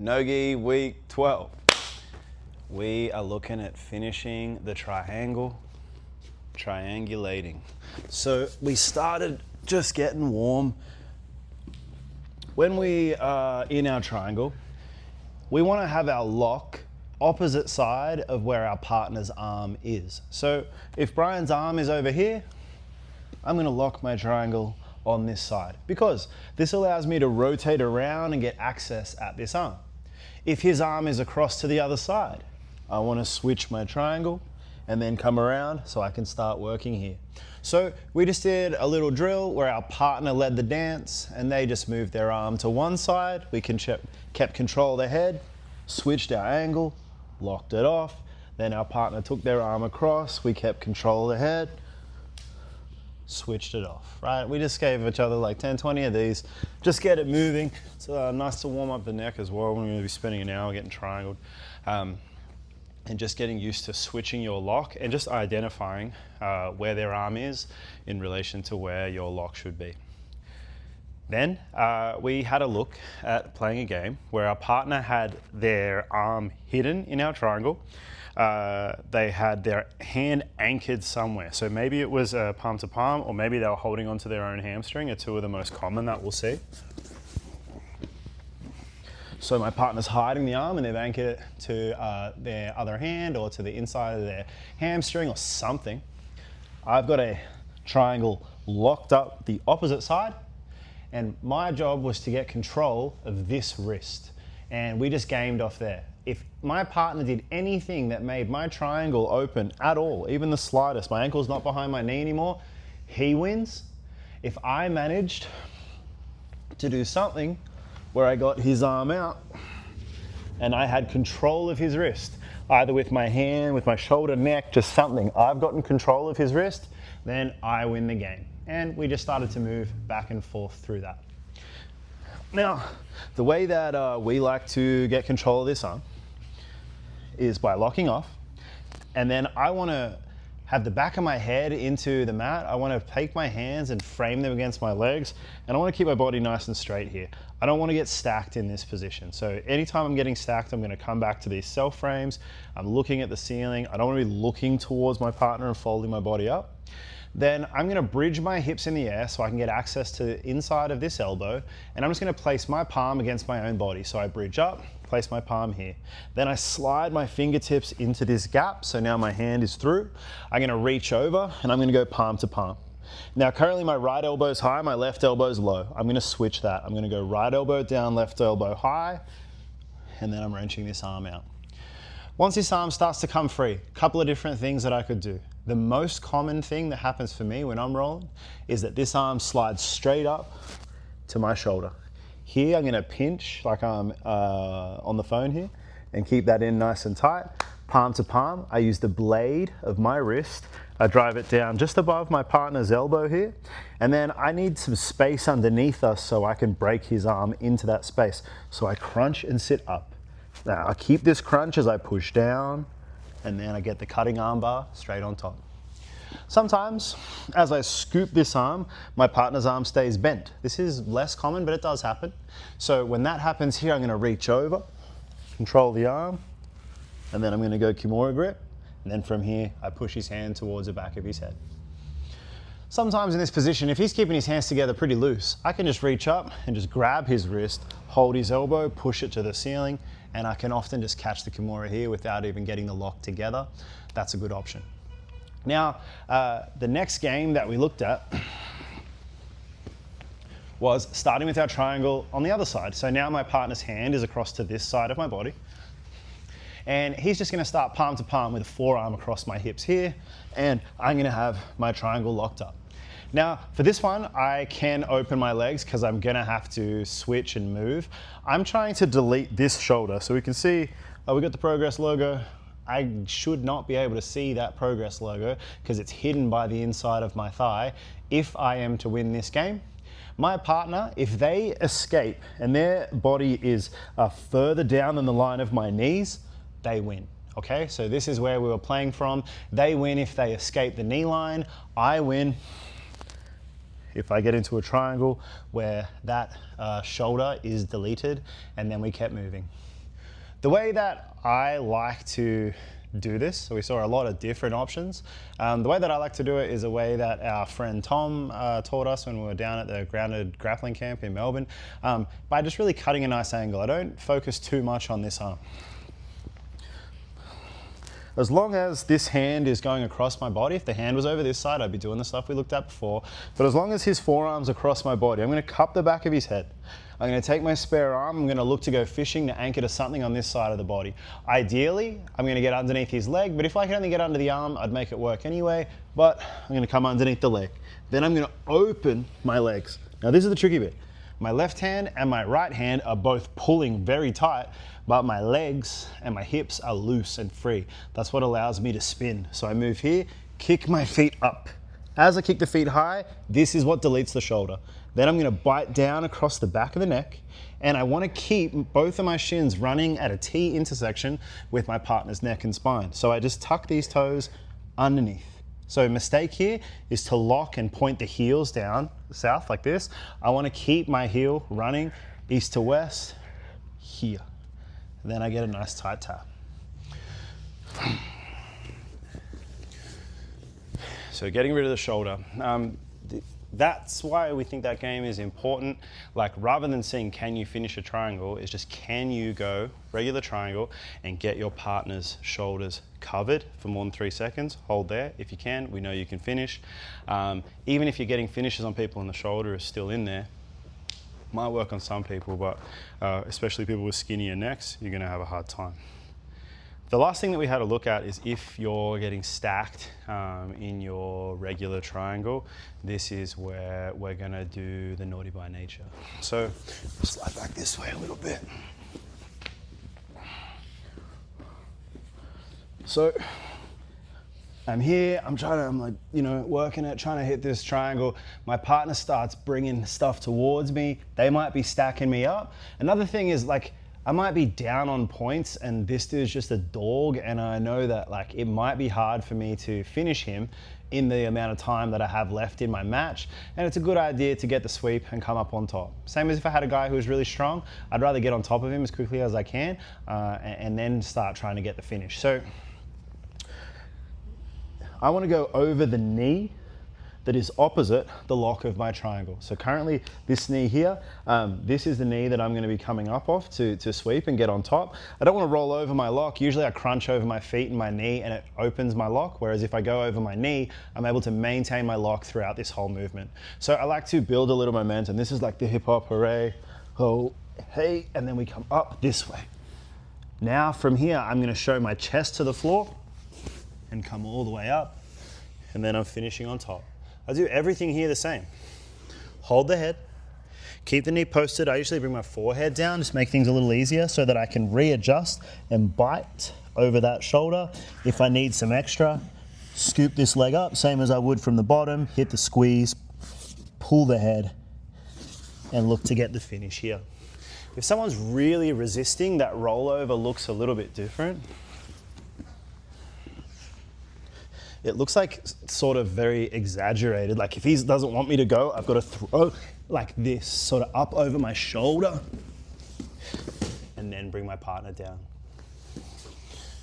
Nogi week 12. We are looking at finishing the triangulating. So we started just getting warm. When we are in our triangle, we want to have our lock opposite side of where our partner's arm is. So if Brian's arm is over here, I'm going to lock my triangle on this side because this allows me to rotate around and get access at this arm. If his arm is across to the other side, I want to switch my triangle and then come around so I can start working here. So we just did a little drill where our partner led the dance and they just moved their arm to one side. We kept control of the head, switched our angle, locked it off. Then our partner took their arm across. We kept control of the head, switched it off, right? We just gave each other like 10, 20 of these. Just get it moving. It's nice to warm up the neck as well. We're going to be spending an hour getting triangled. And just getting used to switching your lock and just identifying where their arm is in relation to where your lock should be. Then we had a look at playing a game where our partner had their arm hidden in our triangle. They had their hand anchored somewhere. So maybe it was palm to palm, or maybe they were holding onto their own hamstring, are two of the most common that we'll see. So my partner's hiding the arm and they've anchored it to their other hand or to the inside of their hamstring or something. I've got a triangle locked up the opposite side, and my job was to get control of this wrist. And we just gamed off there. If my partner did anything that made my triangle open at all, even the slightest, my ankle's not behind my knee anymore, he wins. If I managed to do something where I got his arm out and I had control of his wrist, either with my hand, with my shoulder, neck, just something, I've gotten control of his wrist, then I win the game. And we just started to move back and forth through that. Now, the way that we like to get control of this arm is by locking off, and then I want to have the back of my head into the mat. I want to take my hands and frame them against my legs, and I want to keep my body nice and straight here. I don't want to get stacked in this position. So anytime I'm getting stacked, I'm going to come back to these self frames. I'm looking at the ceiling. I don't want to be looking towards my partner and folding my body up. Then I'm going to bridge my hips in the air so I can get access to the inside of this elbow, and I'm just going to place my palm against my own body. So I bridge up, place my palm here. Then I slide my fingertips into this gap, so now my hand is through. I'm going to reach over and I'm going to go palm to palm. Now currently my right elbow is high, my left elbow is low. I'm going to switch that. I'm going to go right elbow down, left elbow high, and then I'm wrenching this arm out. Once this arm starts to come free, a couple of different things that I could do. The most common thing that happens for me when I'm rolling is that this arm slides straight up to my shoulder. Here I'm going to pinch like I'm on the phone here and keep that in nice and tight. Palm to palm, I use the blade of my wrist. I drive it down just above my partner's elbow here, and then I need some space underneath us so I can break his arm into that space. So I crunch and sit up. Now I keep this crunch as I push down, and then I get the cutting arm bar straight on top. Sometimes, as I scoop this arm, my partner's arm stays bent. This is less common, but it does happen. So when that happens here, I'm going to reach over, control the arm, and then I'm going to go Kimura grip. And then from here, I push his hand towards the back of his head. Sometimes in this position, if he's keeping his hands together pretty loose, I can just reach up and just grab his wrist, hold his elbow, push it to the ceiling, and I can often just catch the Kimura here without even getting the lock together. That's a good option. Now, the next game that we looked at was starting with our triangle on the other side. So now my partner's hand is across to this side of my body. And he's just going to start palm to palm with a forearm across my hips here, and I'm going to have my triangle locked up. Now, for this one, I can open my legs because I'm going to have to switch and move. I'm trying to delete this shoulder. So we can see we got the Progress logo. I should not be able to see that Progress logo because it's hidden by the inside of my thigh if I am to win this game. My partner, if they escape and their body is further down than the line of my knees, they win. Okay, so this is where we were playing from. They win if they escape the knee line. I win if I get into a triangle where that shoulder is deleted, and then we kept moving. The way that I like to do this, so we saw a lot of different options. The way that I like to do it is a way that our friend Tom taught us when we were down at the grounded grappling camp in Melbourne, by just really cutting a nice angle. I don't focus too much on this arm. As long as this hand is going across my body, if the hand was over this side, I'd be doing the stuff we looked at before. But as long as his forearm's across my body, I'm going to cup the back of his head. I'm going to take my spare arm, I'm going to look to go fishing to anchor to something on this side of the body. Ideally, I'm going to get underneath his leg, but if I can only get under the arm, I'd make it work anyway. But I'm going to come underneath the leg. Then I'm going to open my legs. Now this is the tricky bit. My left hand and my right hand are both pulling very tight, but my legs and my hips are loose and free. That's what allows me to spin. So I move here, kick my feet up. As I kick the feet high, this is what deletes the shoulder. Then I'm gonna bite down across the back of the neck, and I wanna keep both of my shins running at a T intersection with my partner's neck and spine. So I just tuck these toes underneath. So a mistake here is to lock and point the heels down south like this. I want to keep my heel running east to west here. And then I get a nice tight tap. So getting rid of the shoulder. That's why we think that game is important. Like, rather than saying, can you finish a triangle, it's just, can you go regular triangle and get your partner's shoulders covered for more than 3 seconds? Hold there. If you can, we know you can finish. Even if you're getting finishes on people and the shoulder is still in there, might work on some people, but especially people with skinnier necks, you're gonna have a hard time. The last thing that we had to look at is if you're getting stacked in your regular triangle, this is where we're gonna do the naughty by nature. So slide back this way a little bit. So I'm here, I'm like, working it, trying to hit this triangle. My partner starts bringing stuff towards me. They might be stacking me up. Another thing is, like, I might be down on points and this dude's just a dog, and I know that, like, it might be hard for me to finish him in the amount of time that I have left in my match, and it's a good idea to get the sweep and come up on top. Same as if I had a guy who was really strong, I'd rather get on top of him as quickly as I can and then start trying to get the finish. So I want to go over the knee that is opposite the lock of my triangle. So currently this knee here, this is the knee that I'm going to be coming up off to sweep and get on top. I don't want to roll over my lock. Usually I crunch over my feet and my knee and it opens my lock, whereas if I go over my knee, I'm able to maintain my lock throughout this whole movement. So I like to build a little momentum. This is like the hip hop hooray, oh, hey, and then we come up this way. Now from here, I'm going to show my chest to the floor and come all the way up, and then I'm finishing on top. I do everything here the same. Hold the head, keep the knee posted. I usually bring my forehead down, just make things a little easier so that I can readjust and bite over that shoulder. If I need some extra, scoop this leg up, same as I would from the bottom, hit the squeeze, pull the head, and look to get the finish here. If someone's really resisting, that rollover looks a little bit different. It looks like sort of very exaggerated. Like if he doesn't want me to go, I've got to throw like this, sort of up over my shoulder, and then bring my partner down.